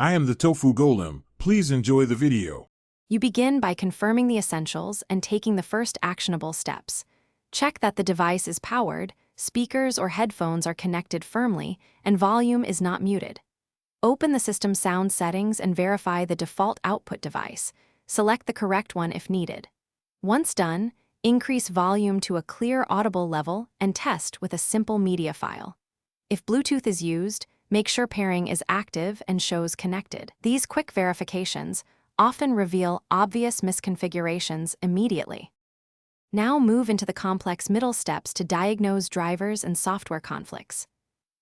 I am the Tofu Golem. Please enjoy the video. You begin by confirming the essentials and taking the first actionable steps. Check that the device is powered, speakers or headphones are connected firmly, and volume is not muted. Open the system sound settings and verify the default output device. Select the correct one if needed. Once done, increase volume to a clear audible level and test with a simple media file. If Bluetooth is used, make sure pairing is active and shows connected. These quick verifications often reveal obvious misconfigurations immediately. Now move into the complex middle steps to diagnose drivers and software conflicts.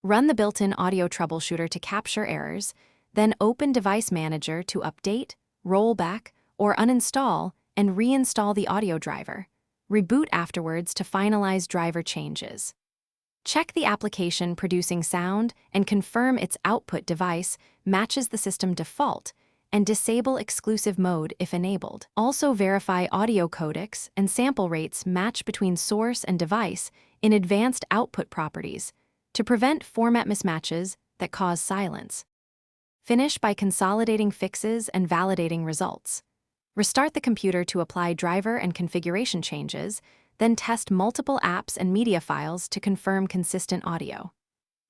Run the built-in audio troubleshooter to capture errors, then open Device Manager to update, roll back, or uninstall and reinstall the audio driver. Reboot afterwards to finalize driver changes. Check the application producing sound and confirm its output device matches the system default, and disable exclusive mode if enabled. Also verify audio codecs and sample rates match between source and device in advanced output properties to prevent format mismatches that cause silence. Finish by consolidating fixes and validating results. Restart the computer to apply driver and configuration changes, then test multiple apps and media files to confirm consistent audio.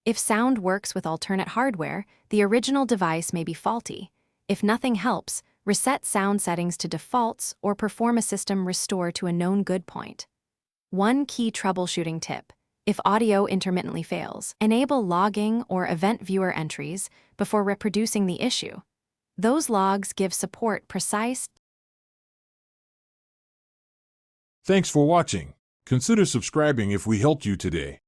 If sound works with alternate hardware, the original device may be faulty. If nothing helps, reset sound settings to defaults or perform a system restore to a known good point. One key troubleshooting tip: if audio intermittently fails, enable logging or event viewer entries before reproducing the issue. Those logs give support precise. Thanks for watching. Consider subscribing if we helped you today.